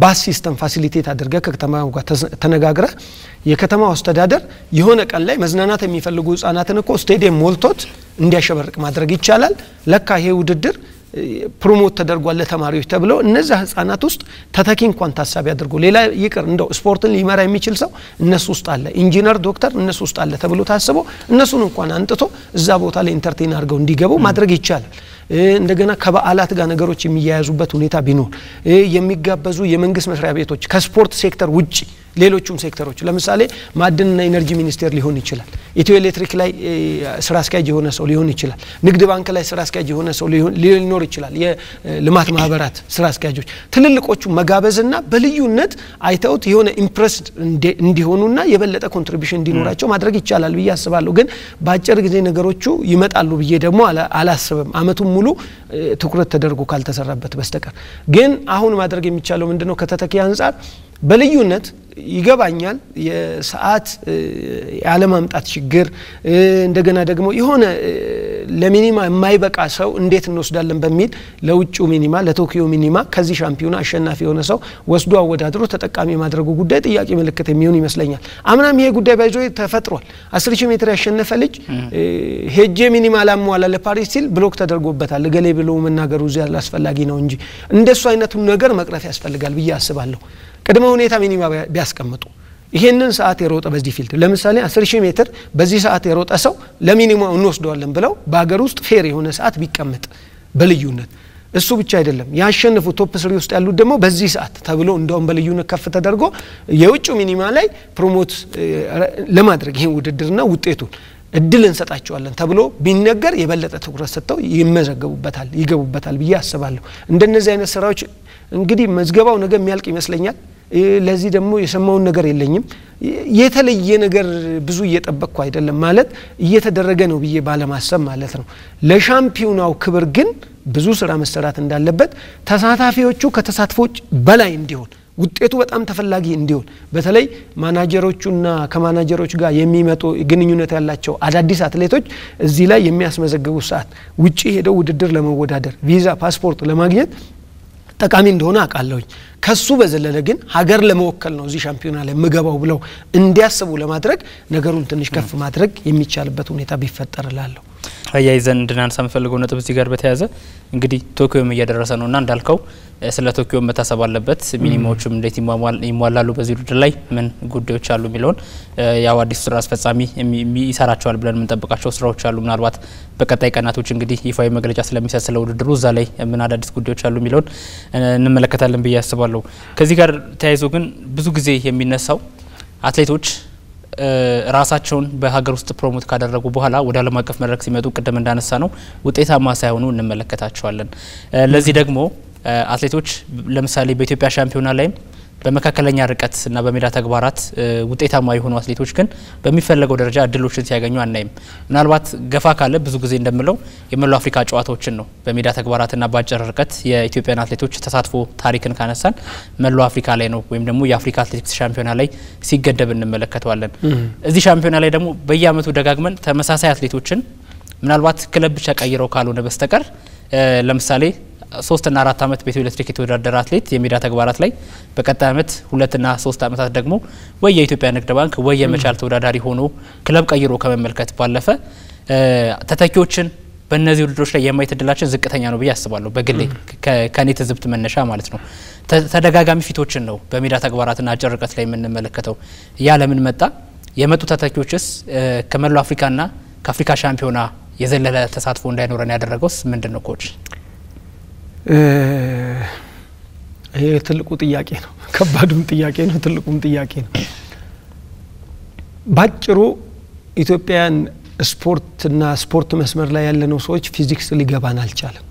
ባስ ሲስተም ፋሲሊቴት አድርገ ከከተማው ጋር ተነጋግረ የከተማው አስተዳደር የሆነ ቀን ላይ መዝናናት የሚፈልጉ ህፃናትን እኮ ስቴዲየም ሞልቶት እንዲያሸበርቅ ማድረግ ይቻላል። ለካ ይሄ ውድድር ፕሮሞት ተደርጓል ለተማሪዎች ተብሎ እነዛ ህፃናት ውስጥ ተተኪ እንኳን ታሳቢ አድርጎ ሌላ ይቅር እንደው ስፖርትን ሊመራ የሚችል ሰው እነሱ ውስጥ አለ፣ ኢንጂነር ዶክተር እነሱ ውስጥ አለ ተብሎ ታስቦ እነሱን እንኳን አንጥቶ እዛ ቦታ ላይ ኢንተርቴን አድርገው እንዲገቡ ማድረግ ይቻላል። እንደገና ከበዓላት ጋር ነገሮች የሚያያዙበት ሁኔታ ቢኖር የሚጋበዙ የመንግስት መስሪያ ቤቶች ከስፖርት ሴክተር ውጪ ሌሎችም ሴክተሮች ለምሳሌ ማዕድንና ኢነርጂ ሚኒስቴር ሊሆን ይችላል፣ ኢትዮ ኤሌክትሪክ ላይ ስራ አስኪያጅ የሆነ ሰው ሊሆን ይችላል፣ ንግድ ባንክ ላይ ስራ አስኪያጅ የሆነ ሰው ሊኖር ይችላል፣ የልማት ማህበራት ስራ አስኪያጆች ትልልቆቹ መጋበዝና በልዩነት አይተውት የሆነ ኢምፕረስድ እንዲሆኑና የበለጠ ኮንትሪቢዩሽን እንዲኖራቸው ማድረግ ይቻላል ብዬ አስባለሁ። ግን በአጭር ጊዜ ነገሮቹ ይመጣሉ ብዬ ደግሞ አላስብም፣ አመቱን ሙሉ ትኩረት ተደርጎ ካልተሰራበት በስተቀር። ግን አሁን ማድረግ የሚቻለው ምንድነው? ከተተኪ አንፃር በልዩነት ይገባኛል የሰዓት ያለ ማምጣት ችግር እንደገና ደግሞ የሆነ ለሚኒማ የማይበቃ ሰው እንዴት እንወስዳለን በሚል ለውጭው ሚኒማ ለቶኪዮ ሚኒማ ከዚህ ሻምፒዮና አሸናፊ የሆነ ሰው ወስዶ አወዳድሮ ተጠቃሚ ማድረጉ ጉዳይ ጥያቄ ምልክት የሚሆን ይመስለኛል። አምናም ይሄ ጉዳይ ባይዞ ተፈጥሯል። 10000 ሜትር ያሸነፈ ልጅ ሄጄ ሚኒማ ላሟላ ለፓሪስ ሲል ብሎክ ተደርጎበታል። ገሌ ብሎ መናገሩ እዚያ አስፈላጊ ነው እንጂ እንደሱ አይነቱ ነገር መቅረፍ ያስፈልጋል ብዬ አስባለሁ። ቅድመ ሁኔታ ሚኒማ ቢያስቀምጡ ይሄንን ሰዓት የሮጠ በዚህ ፊልድ ለምሳሌ 10000 ሜትር በዚህ ሰዓት የሮጠ ሰው ለሚኒማ እንወስደዋለን ብለው በአገር ውስጥ ፌር የሆነ ሰዓት ቢቀመጥ በልዩነት እሱ ብቻ አይደለም ያሸነፉ ቶፕ 3 ውስጥ ያሉት ደግሞ በዚህ ሰዓት ተብሎ እንደውም በልዩነት ከፍ ተደርጎ የውጭ ሚኒማ ላይ ፕሮሞት ለማድረግ ይሄን ውድድርና ውጤቱን እድል እንሰጣቸዋለን ተብሎ ቢነገር የበለጠ ትኩረት ሰጥተው ይመዘገቡበታል ይገቡበታል ብዬ አስባለሁ። እንደነዚህ አይነት ስራዎች እንግዲህ መዝገባው ነገር የሚያልቅ ይመስለኛል። ለዚህ ደግሞ የሰማውን ነገር የለኝም። የተለየ ነገር ብዙ እየጠበቅኩ አይደለም ማለት እየተደረገ ነው ብዬ ባለማሰብ ማለት ነው። ለሻምፒዮናው ክብር ግን ብዙ ስራ መሰራት እንዳለበት ተሳታፊዎቹ ከተሳትፎች በላይ እንዲሆን ውጤቱ በጣም ተፈላጊ እንዲሆን በተለይ ማናጀሮቹና ከማናጀሮች ጋር የሚመጡ ግንኙነት ያላቸው አዳዲስ አትሌቶች እዚህ ላይ የሚያስመዘግቡ ሰዓት ውጪ ሄደው ውድድር ለመወዳደር ቪዛ ፓስፖርት ለማግኘት ጠቃሚ እንደሆነ አቃለሁኝ። ከሱ በዘለለ ግን ሀገር ለመወከል ነው እዚህ ሻምፒዮና ላይ መገባው ብለው እንዲያስቡ ለማድረግ ነገሩን ትንሽ ከፍ ማድረግ የሚቻልበት ሁኔታ ቢፈጠርላለሁ።
አያይዘን እንድናነሳ የምፈልገው ነጥብ እዚህ ጋር በተያያዘ እንግዲህ ቶኪዮም እየደረሰ ነውና እንዳልከው ስለ ቶኪዮ መታሰብ አለበት። ሚኒማዎቹም እንዴት ይሟላሉ በዚህ ውድድር ላይ ምን ጉዳዮች አሉ የሚለውን ያው አዲስ ስራ አስፈጻሚ ይሰራቸዋል ብለን የምንጠብቃቸው ስራዎች አሉ። ምናልባት በቀጣይ ቀናቶች እንግዲህ ይፋዊ መግለጫ ስለሚሰጥ ስለ ውድድሩ እዛ ላይ ምን አዳዲስ ጉዳዮች አሉ የሚለውን እንመለከታለን ብዬ አስባለሁ። ከዚህ ጋር ተያይዞ ግን ብዙ ጊዜ የሚነሳው አትሌቶች ራሳቸውን በሀገር ውስጥ ፕሮሞት ካደረጉ በኋላ ወደ ዓለም አቀፍ መድረክ ሲመጡ ቅድም እንዳነሳ ነው ውጤታማ ሳይሆኑ እንመለከታቸዋለን። ለዚህ ደግሞ አትሌቶች ለምሳሌ በኢትዮጵያ ሻምፒዮና ላይም በመካከለኛ ርቀት እና በሜዳ ተግባራት ውጤታማ የሆኑ አትሌቶች ግን በሚፈለገው ደረጃ እድሎችን ሲያገኙ አናይም። ምናልባት ገፋ ካለ ብዙ ጊዜ እንደምለው የመላው አፍሪካ ጨዋታዎችን ነው በሜዳ ተግባራትና በአጭር ርቀት የኢትዮጵያን አትሌቶች ተሳትፎ ታሪክን ካነሳን መላው አፍሪካ ላይ ነው ወይም ደግሞ የአፍሪካ አትሌቲክስ ሻምፒዮና ላይ ሲገደብ እንመለከተዋለን። እዚህ ሻምፒዮና ላይ ደግሞ በየአመቱ ደጋግመን ተመሳሳይ አትሌቶችን ምናልባት ክለብ ብቻ ቀይረው ካልሆነ በስተቀር ለምሳሌ 3 እና 4 አመት በኢትዮ ኤሌክትሪክ የተወዳደረ አትሌት የሜዳ ተግባራት ላይ በቀጣይ አመት 2 እና 3 አመታት ደግሞ ወይ የኢትዮጵያ ንግድ ባንክ ወይ የመቻል ተወዳዳሪ ሆኖ ክለብ ቀይሮ ከመመልከት ባለፈ ተተኪዎችን በእነዚህ ውድድሮች ላይ የማየት እድላችን ዝቅተኛ ነው ብዬ አስባለሁ። በግሌ ከኔ ትዝብት መነሻ ማለት ነው። ተደጋጋሚ ፊቶችን ነው በሜዳ ተግባራትና አጭር ርቀት ላይ የምንመለከተው። ያ ለምን መጣ? የመጡ ተተኪዎችስ ከመላው አፍሪካና ከአፍሪካ ሻምፒዮና የዘለለ ተሳትፎ እንዳይኖረን ያደረገውስ ምንድነው ኮች?
ይሄ ትልቁ ጥያቄ ነው። ከባዱም ጥያቄ ነው፣ ትልቁም ጥያቄ ነው። ባጭሩ ኢትዮጵያን ስፖርትና ስፖርት መስመር ላይ ያለነው ሰዎች ፊዚክስ ሊገባን አልቻለም።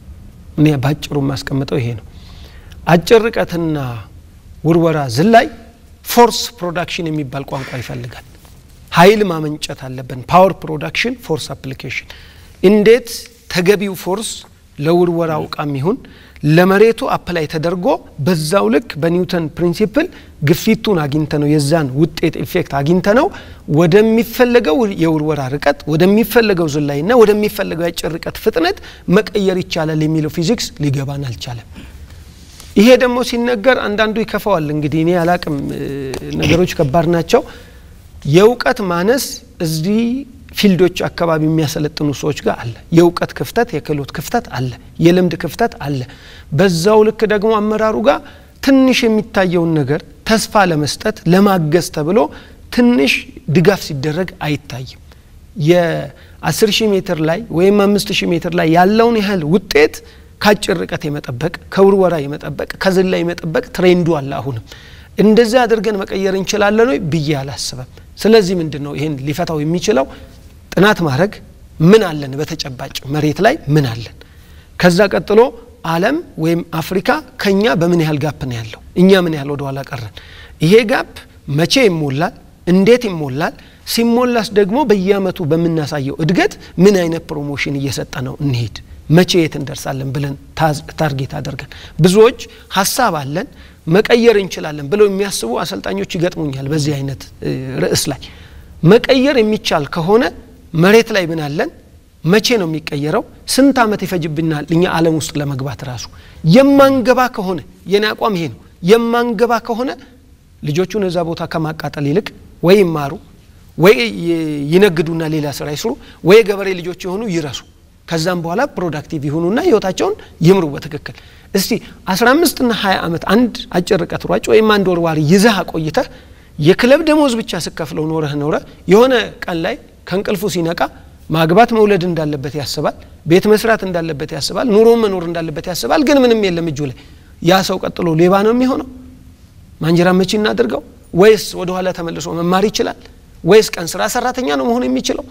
እኔ ባጭሩ ማስቀምጠው ይሄ ነው። አጭር ርቀትና ውርወራ ዝላይ ፎርስ ፕሮዳክሽን የሚባል ቋንቋ ይፈልጋል። ኃይል ማመንጨት አለብን። ፓወር ፕሮዳክሽን ፎርስ አፕሊኬሽን። እንዴት ተገቢው ፎርስ ለውርወራው ቃም ይሁን ለመሬቱ አፕላይ ተደርጎ በዛው ልክ በኒውተን ፕሪንሲፕል ግፊቱን አግኝተነው የዛን ውጤት ኢፌክት አግኝተነው ወደሚፈለገው የውርወራ ርቀት ወደሚፈለገው ዝላይና ወደሚፈለገው ያጭር ርቀት ፍጥነት መቀየር ይቻላል የሚለው ፊዚክስ ሊገባን አልቻለም። ይሄ ደግሞ ሲነገር አንዳንዱ ይከፋዋል። እንግዲህ እኔ አላቅም ነገሮች ከባድ ናቸው። የውቀት ማነስ እዚህ ፊልዶች አካባቢ የሚያሰለጥኑ ሰዎች ጋር አለ። የውቀት ክፍተት የክህሎት ክፍተት አለ። የልምድ ክፍተት አለ። በዛው ልክ ደግሞ አመራሩ ጋር ትንሽ የሚታየውን ነገር ተስፋ ለመስጠት ለማገዝ ተብሎ ትንሽ ድጋፍ ሲደረግ አይታይም። የ10000 ሜትር ላይ ወይም 5000 ሜትር ላይ ያለውን ያህል ውጤት ካጭር ርቀት የመጠበቅ ከውርወራ የመጠበቅ ከዝላይ የመጠበቅ ትሬንዱ አለ። አሁንም እንደዛ አድርገን መቀየር እንችላለን ወይ ብዬ አላስብም። ስለዚህ ምንድነው ይሄን ሊፈታው የሚችለው? ጥናት ማድረግ ምን አለን በተጨባጭ መሬት ላይ ምን አለን? ከዛ ቀጥሎ ዓለም ወይም አፍሪካ ከኛ በምን ያህል ጋፕ ነው ያለው? እኛ ምን ያህል ወደ ኋላ ቀረን? ይሄ ጋፕ መቼ ይሞላል? እንዴት ይሞላል? ሲሞላስ ደግሞ በየአመቱ በመናሳየው እድገት ምን አይነት ፕሮሞሽን እየሰጠ ነው እንሄድ? መቼ የት እንደርሳለን ብለን ታርጌት አድርገን ብዙዎች ሐሳብ አለን መቀየር እንችላለን ብለው የሚያስቡ አሰልጣኞች ይገጥሙኛል። በዚህ አይነት ርዕስ ላይ መቀየር የሚቻል ከሆነ መሬት ላይ ምን አለን? መቼ ነው የሚቀየረው? ስንት አመት ይፈጅብናል እኛ ዓለም ውስጥ ለመግባት ራሱ? የማንገባ ከሆነ የኔ አቋም ይሄ ነው። የማንገባ ከሆነ ልጆቹን እዛ ቦታ ከማቃጠል ይልቅ ወይ ይማሩ ወይ ይነግዱና ሌላ ስራ ይስሩ ወይ ገበሬ ልጆች የሆኑ ይረሱ። ከዛም በኋላ ፕሮዳክቲቭ ይሁኑና ህይወታቸውን ይምሩ በትክክል። እስቲ 15 እና 20 አመት አንድ አጭር ርቀት ሯጭ ወይም አንድ ወርዋሪ ይዘህ ቆይተህ የክለብ ደሞዝ ብቻ ስከፍለው ኖረህ የሆነ ቀን ላይ ከንቅልፉ ሲነቃ ማግባት መውለድ እንዳለበት ያስባል፣ ቤት መስራት እንዳለበት ያስባል፣ ኑሮ መኖር እንዳለበት ያስባል። ግን ምንም የለም እጁ ላይ። ያ ሰው ቀጥሎ ሌባ ነው የሚሆነው? ማንጀራ መቼ እናድርገው? ወይስ ወደ ኋላ ተመልሶ መማር ይችላል? ወይስ ቀን ስራ ሰራተኛ ነው መሆን የሚችለው?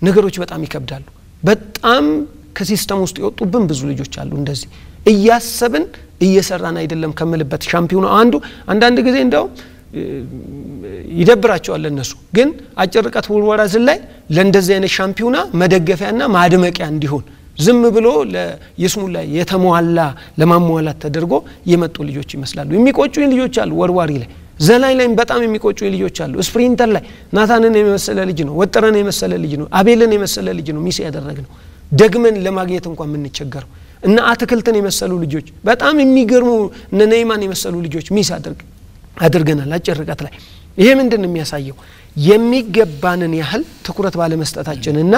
ነገሮች በጣም ይከብዳሉ። በጣም ከሲስተም ውስጥ የወጡብን ብዙ ልጆች አሉ። እንደዚህ እያሰብን እየሰራን አይደለም ከመልበት ሻምፒዮኑ አንዳንድ ጊዜ እንደው ይደብራቸዋል እነሱ። ግን አጭር ርቀት ውርወራ ዝላይ ለእንደዚህ አይነት ሻምፒዮና መደገፊያና ማድመቂያ እንዲሆን ዝም ብሎ ለይስሙላ የተሟላ ለማሟላት ተደርጎ የመጡ ልጆች ይመስላሉ። የሚቆጩኝ ልጆች አሉ። ወርዋሪ ላይ ዘላይ ላይ በጣም የሚቆጩኝ ልጆች አሉ። ስፕሪንተር ላይ ናታንን የመሰለ ልጅ ነው፣ ወጥረን የመሰለ ልጅ ነው፣ አቤልን የመሰለ ልጅ ነው ሚስ ያደረግነው ደግመን ለማግኘት እንኳን ምን ይቸገረው እና አትክልትን የመሰሉ ልጆች በጣም የሚገርሙ ነነይማን የመሰሉ ልጆች ሚስ አድርገናል አጭር ርቀት ላይ። ይሄ ምንድነው የሚያሳየው? የሚገባንን ያህል ትኩረት ባለመስጠታችንና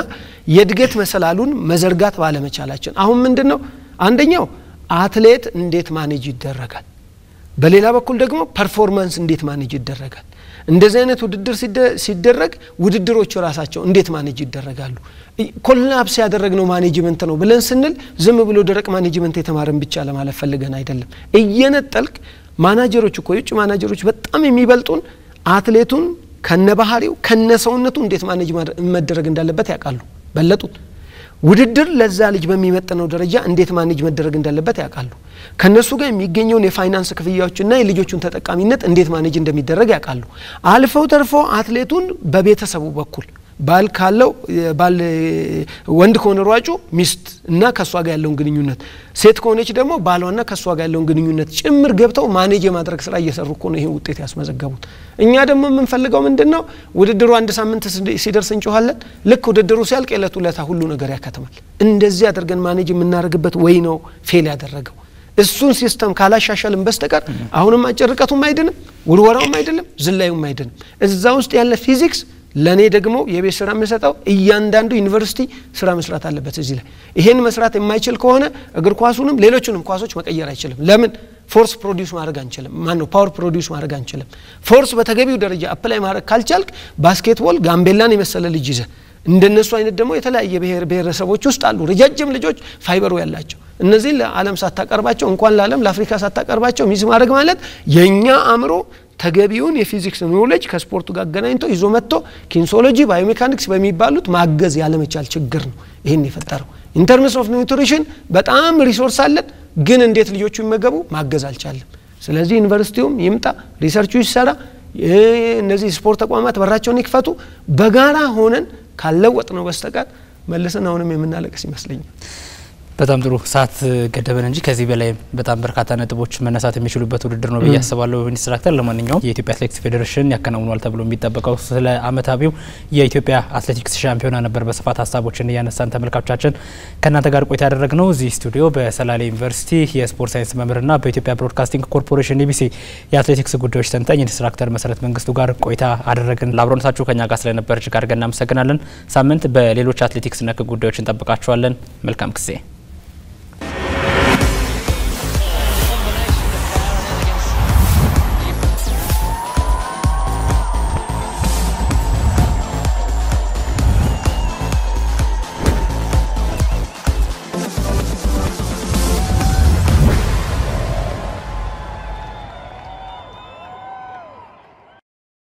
የእድገት መሰላሉን መዘርጋት ባለመቻላችን። አሁን ምንድነው አንደኛው አትሌት እንዴት ማኔጅ ይደረጋል? በሌላ በኩል ደግሞ ፐርፎርማንስ እንዴት ማኔጅ ይደረጋል? እንደዚህ አይነት ውድድር ሲደረግ ውድድሮች ራሳቸው እንዴት ማኔጅ ይደረጋሉ? ኮላፕስ ያደረግነው ማኔጅመንት ነው ብለን ስንል ዝም ብሎ ደረቅ ማኔጅመንት የተማረን ብቻ ለማለት ፈልገን አይደለም። እየነጠልክ ማናጀሮች እኮ የውጭ ማናጀሮች በጣም የሚበልጡን አትሌቱን ከነባህሪው ከነሰውነቱ እንዴት ማኔጅ መደረግ እንዳለበት ያውቃሉ። በለጡት። ውድድር ለዛ ልጅ በሚመጥነው ደረጃ እንዴት ማኔጅ መደረግ እንዳለበት ያውቃሉ። ከነሱ ጋር የሚገኘውን የፋይናንስ ክፍያዎችና የልጆቹን ተጠቃሚነት እንዴት ማኔጅ እንደሚደረግ ያውቃሉ። አልፈው ተርፎ አትሌቱን በቤተሰቡ በኩል ባል ካለው ባል ወንድ ከሆነ ሯጩ ሚስት እና ከሷ ጋር ያለውን ግንኙነት፣ ሴት ከሆነች ደግሞ ባሏና ከሷ ጋር ያለውን ግንኙነት ጭምር ገብተው ማኔጅ የማድረግ ስራ እየሰሩ እኮ ነው ይሄ ውጤት ያስመዘገቡት። እኛ ደግሞ የምንፈልገው ምንድነው? ውድድሩ አንድ ሳምንት ሲደርስ እንጮሃለን። ልክ ውድድሩ ሲያልቅ የለቱለታ ሁሉ ነገር ያከተማል። እንደዚህ አድርገን ማኔጅ የምናደርግበት ወይ ነው ፌል ያደረገው። እሱን ሲስተም ካላሻሻልን በስተቀር አሁንም አጭር ርቀቱም አይደለም፣ ውርወራውም አይደለም፣ ዝላዩም አይደለም። እዛ ውስጥ ያለ ፊዚክስ ለኔ ደግሞ የቤት ስራ መስጠው እያንዳንዱ ዩኒቨርሲቲ ስራ መስራት አለበት እዚህ ላይ። ይሄን መስራት የማይችል ከሆነ እግር ኳሱንም ሌሎችንም ኳሶች መቀየር አይችልም። ለምን? ፎርስ ፕሮዲዩስ ማድረግ አንችልም። ማነው ፓወር ፕሮዲዩስ ማድረግ አንችልም። ፎርስ በተገቢው ደረጃ አፕላይ ማድረግ ካልቻልክ ባስኬትቦል ጋምቤላን የመሰለ ልጅ ይዘ እንደነሱ አይነት ደግሞ የተለያየ ብሔረሰቦች ውስጥ አሉ ረጃጅም ልጆች ፋይበሩ ያላቸው። እነዚህ ለዓለም ሳታቀርባቸው እንኳን ለዓለም ለአፍሪካ ሳታቀርባቸው ሚስ ማድረግ ማለት የኛ አእምሮ ተገቢውን የፊዚክስ ኖሌጅ ከስፖርቱ ጋር ገናኝቶ ይዞ መጥቶ ኪንሶሎጂ ባዮሜካኒክስ በሚባሉት ማገዝ ያለመቻል ችግር ነው ይሄን የፈጠረው። ኢን ተርምስ ኦፍ ኒውትሪሽን በጣም ሪሶርስ አለን፣ ግን እንዴት ልጆቹ ይመገቡ ማገዝ አልቻለም። ስለዚህ ዩኒቨርሲቲውም ይምጣ፣ ሪሰርቹ ይሰራ፣ እነዚህ ስፖርት ተቋማት በራቸውን ይክፈቱ። በጋራ ሆነን ካለወጥ ነው በስተቀር መልሰን አሁንም የምናለቅስ ይመስለኛል።
በጣም ጥሩ ሰዓት ገደበን እንጂ ከዚህ በላይ በጣም በርካታ ነጥቦች መነሳት የሚችሉበት ውድድር ነው በያስባለው ኢንስትራክተር ለማንኛውም የኢትዮጵያ አትሌቲክስ ፌዴሬሽን ያከናውኗል ተብሎ የሚጠበቀው ስለ አመታዊው የኢትዮጵያ አትሌቲክስ ሻምፒዮና ነበር በስፋት ሀሳቦችን ያነሳን ተመልካቾቻችን ከናንተ ጋር ቆይታ ያደረግነው እዚህ ስቱዲዮ በሰላሌ ዩኒቨርሲቲ የስፖርት ሳይንስ መምህርና በኢትዮጵያ ብሮድካስቲንግ ኮርፖሬሽን ኢቢሲ የአትሌቲክስ ጉዳዮች ተንታኝ ኢንስትራክተር መሰረት መንግስቱ ጋር ቆይታ አደረግን ለአብሮነታችሁ ከኛ ጋር ስለነበር እጅግ አድርገን እናመሰግናለን ሳምንት በሌሎች አትሌቲክስ ነክ ጉዳዮች እንጠብቃችኋለን መልካም ጊዜ